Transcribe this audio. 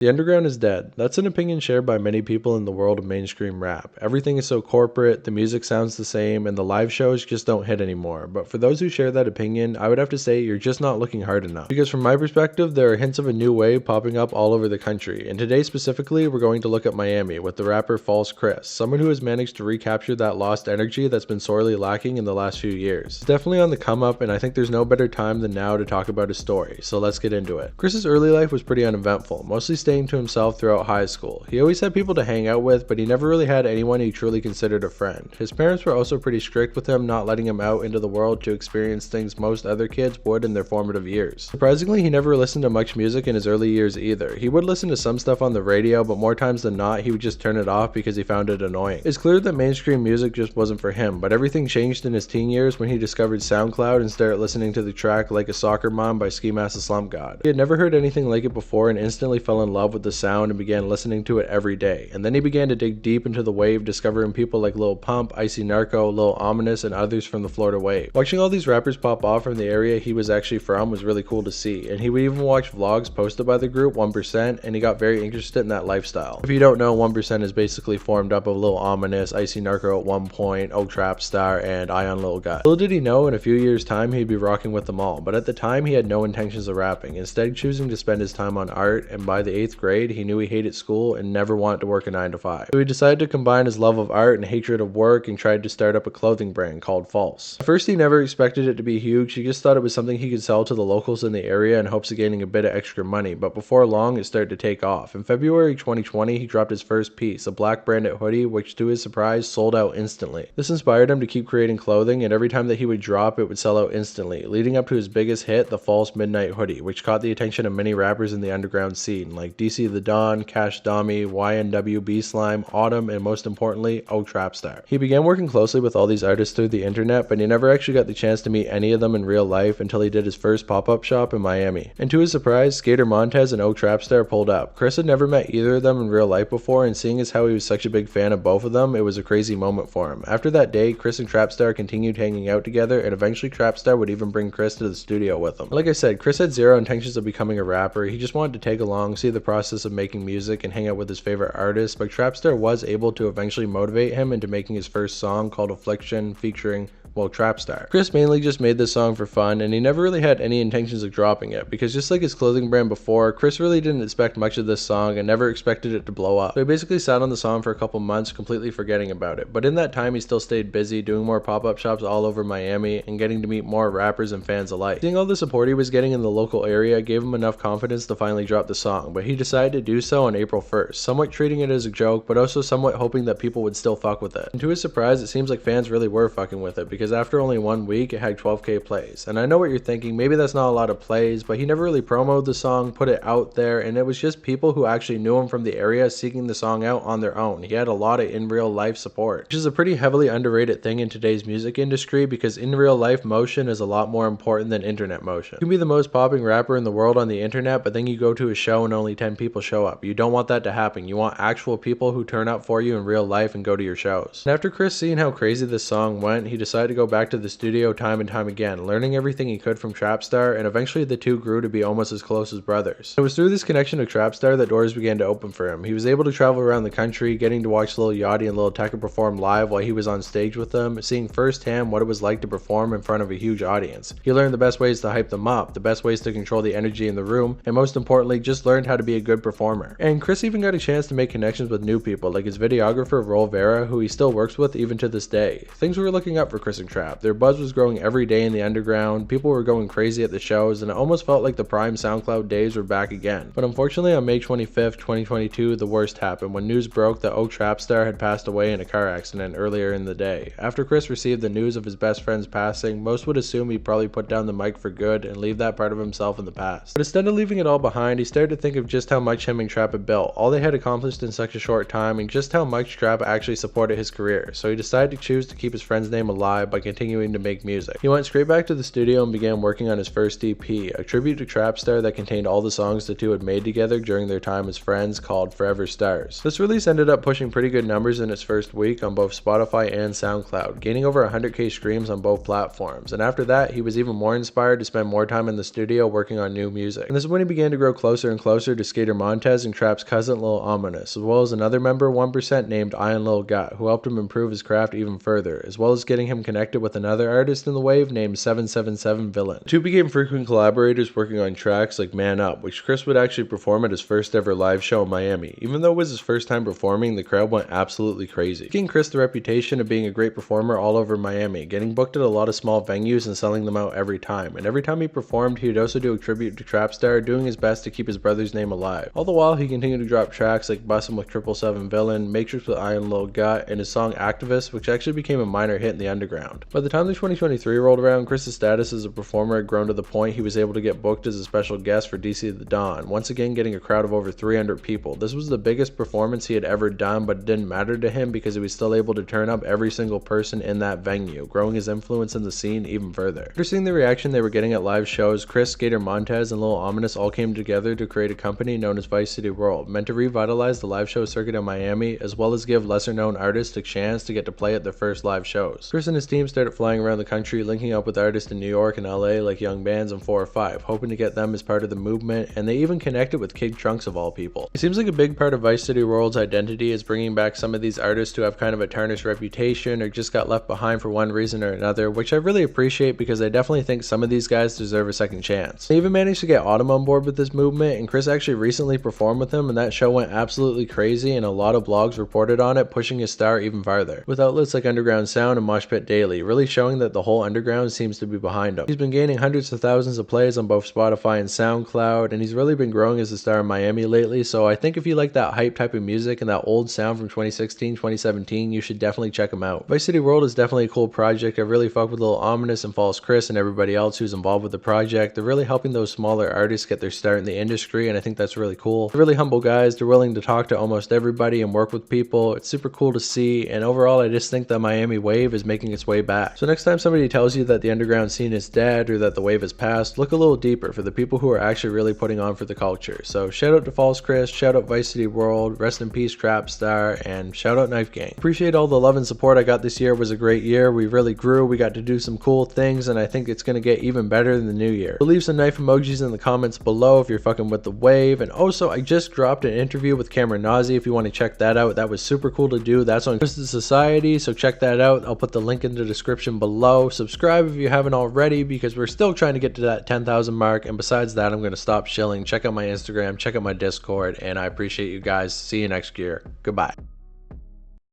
The underground is dead. That's an opinion shared by many people in the world of mainstream rap. Everything is so corporate, the music sounds the same, and the live shows just don't hit anymore. But for those who share that opinion, I would have to say you're just not looking hard enough. Because from my perspective, there are hints of a new wave popping up all over the country. And today specifically, we're going to look at Miami with the rapper FalseCris, someone who has managed to recapture that lost energy that's been sorely lacking in the last few years. It's definitely on the come up, and I think there's no better time than now to talk about his story. So let's get into it. Chris's early life was pretty uneventful, mostly staying to himself throughout high school. He always had people to hang out with, but he never really had anyone he truly considered a friend. His parents were also pretty strict with him, not letting him out into the world to experience things most other kids would in their formative years. Surprisingly, he never listened to much music in his early years either. He would listen to some stuff on the radio, but more times than not, he would just turn it off because he found it annoying. It's clear that mainstream music just wasn't for him, but everything changed in his teen years when he discovered SoundCloud and started listening to the track Like a Soccer Mom by Ski Mask the Slump God. He had never heard anything like it before and instantly fell in love with the sound and began listening to it every day. And then he began to dig deep into the wave, discovering people like Lil Pump, Icy Narco, Lil Ominous, and others from the Florida wave. Watching all these rappers pop off from the area he was actually from was really cool to see, and he would even watch vlogs posted by the group 1%, and he got very interested in that lifestyle. If you don't know, 1% is basically formed up of Lil Ominous, Icy Narco at one point, Oak Trap Star, and Ion Lil Gut. Little did he know, in a few years' time he'd be rocking with them all, but at the time he had no intentions of rapping, instead choosing to spend his time on art, and by the 8th grade he knew he hated school and never wanted to work a 9 to 5. So he decided to combine his love of art and hatred of work and tried to start up a clothing brand called False. At first he never expected it to be huge, he just thought it was something he could sell to the locals in the area in hopes of gaining a bit of extra money, but before long it started to take off. In February 2020 he dropped his first piece, a black branded hoodie, which to his surprise sold out instantly. This inspired him to keep creating clothing, and every time that he would drop it would sell out instantly, leading up to his biggest hit, the False Midnight hoodie, which caught the attention of many rappers in the underground scene like DC the Don, Cash Dummy, YNW, B-Slime, Autumn, and most importantly, Oak Trap Star. He began working closely with all these artists through the internet, but he never actually got the chance to meet any of them in real life until he did his first pop-up shop in Miami. And to his surprise, Skater Montez and Oak Trap Star pulled up. Chris had never met either of them in real life before, and seeing as how he was such a big fan of both of them, it was a crazy moment for him. After that day, Chris and Trap Star continued hanging out together, and eventually Trap Star would even bring Chris to the studio with him. Like I said, Chris had zero intentions of becoming a rapper. He just wanted to tag along, see the process of making music, and hang out with his favorite artists, but Trapstar was able to eventually motivate him into making his first song called Affliction featuring Trapstar. Chris mainly just made this song for fun, and he never really had any intentions of dropping it, because just like his clothing brand before, Chris really didn't expect much of this song and never expected it to blow up. So he basically sat on the song for a couple months, completely forgetting about it. But in that time, he still stayed busy doing more pop-up shops all over Miami and getting to meet more rappers and fans alike. Seeing all the support he was getting in the local area gave him enough confidence to finally drop the song, but he decided to do so on April 1st, somewhat treating it as a joke, but also somewhat hoping that people would still fuck with it. And to his surprise, it seems like fans really were fucking with it, because after only 1 week, it had 12k plays. And I know what you're thinking, maybe that's not a lot of plays, but he never really promoted the song, put it out there, and it was just people who actually knew him from the area seeking the song out on their own. He had a lot of in real life support, which is a pretty heavily underrated thing in today's music industry, because in real life motion is a lot more important than internet motion. You can be the most popping rapper in the world on the internet, but then you go to a show and only 10 people show up. You don't want that to happen. You want actual people who turn up for you in real life and go to your shows. And after Chris seeing how crazy this song went, he decided to go back to the studio time and time again, learning everything he could from Trapstar, and eventually the two grew to be almost as close as brothers. It was through this connection to Trapstar that doors began to open for him. He was able to travel around the country, getting to watch Lil Yachty and Lil Tecca perform live while he was on stage with them, seeing firsthand what it was like to perform in front of a huge audience. He learned the best ways to hype them up, the best ways to control the energy in the room, and most importantly, just learned how to be a good performer. And Chris even got a chance to make connections with new people, like his videographer Roll Vera, who he still works with even to this day. Things were looking up for Chris and Trap. Their buzz was growing every day in the underground, people were going crazy at the shows, and it almost felt like the prime SoundCloud days were back again. But unfortunately, on May 25th, 2022, the worst happened when news broke that Oak Trapstar had passed away in a car accident earlier in the day. After Chris received the news of his best friend's passing, most would assume he'd probably put down the mic for good and leave that part of himself in the past. But instead of leaving it all behind, he started to think of just how much him and Trap had built, all they had accomplished in such a short time, and just how much Trap actually supported his career. So he decided to choose to keep his friend's name alive by continuing to make music. He went straight back to the studio and began working on his first EP, a tribute to Trapstar that contained all the songs the two had made together during their time as friends, called Forever Stars. This release ended up pushing pretty good numbers in its first week on both Spotify and SoundCloud, gaining over 100k streams on both platforms, and after that he was even more inspired to spend more time in the studio working on new music. And this is when he began to grow closer and closer to Skater Montez and Trap's cousin Lil Ominous, as well as another member 1% named Iron Lil Gut, who helped him improve his craft even further, as well as getting him connected with another artist in the wave named 777 Villain. The two became frequent collaborators working on tracks like Man Up, which Chris would actually perform at his first ever live show in Miami. Even though it was his first time performing, the crowd went absolutely crazy, giving Chris the reputation of being a great performer all over Miami, getting booked at a lot of small venues and selling them out every time. And every time he performed, he would also do a tribute to Trapstar, doing his best to keep his brother's name alive. All the while, he continued to drop tracks like Bussin' with 777 Villain, Matrix with Iron Lil Gut, and his song Activist, which actually became a minor hit in the underground. By the time the 2023 rolled around, Chris's status as a performer had grown to the point he was able to get booked as a special guest for DC The Dawn, once again getting a crowd of over 300 people. This was the biggest performance he had ever done, but it didn't matter to him because he was still able to turn up every single person in that venue, growing his influence in the scene even further. After seeing the reaction they were getting at live shows, Chris, Skater Montez, and Lil Ominous all came together to create a company known as Vice City World, meant to revitalize the live show circuit in Miami, as well as give lesser known artists a chance to get to play at their first live shows. Chris and his team started flying around the country, linking up with artists in New York and LA like Young Bands and 4 or 5, hoping to get them as part of the movement, and they even connected with Kid Trunks of all people. It seems like a big part of Vice City World's identity is bringing back some of these artists who have kind of a tarnished reputation or just got left behind for one reason or another, which I really appreciate because I definitely think some of these guys deserve a second chance. They even managed to get Autumn on board with this movement, and Chris actually recently performed with him, and that show went absolutely crazy, and a lot of blogs reported on it, pushing his star even farther, with outlets like Underground Sound and Mosh Pit Daily really showing that the whole underground seems to be behind him. He's been gaining hundreds of thousands of plays on both Spotify and SoundCloud, and he's really been growing as a star in Miami lately, so I think if you like that hype type of music and that old sound from 2016, 2017, you should definitely check him out. Vice City World is definitely a cool project. I really fuck with Lil Ominous and FalseCris and everybody else who's involved with the project. They're really helping those smaller artists get their start in the industry, and I think that's really cool. They're really humble guys. They're willing to talk to almost everybody and work with people. It's super cool to see, and overall I just think the Miami wave is making its way back. So next time somebody tells you that the underground scene is dead or that the wave is past, look a little deeper for the people who are actually really putting on for the culture. So shout out to FalseCris, shout out Vice City World, rest in peace Trapstar, and shout out Knife Gang. Appreciate all the love and support I got this year. It was a great year. We really grew. We got to do some cool things, and I think it's going to get even better in the new year. So leave some knife emojis in the comments below if you're fucking with the wave. And also, I just dropped an interview with Cameron Nazi if you want to check that out. That was super cool to do. That's on Twisted Society, so check that out. I'll put the link in the description below. Subscribe if you haven't already, because we're still trying to get to that 10,000 mark. And besides that, I'm going to stop shilling. Check out my Instagram, check out my Discord, and I appreciate you guys. See you next year. Goodbye.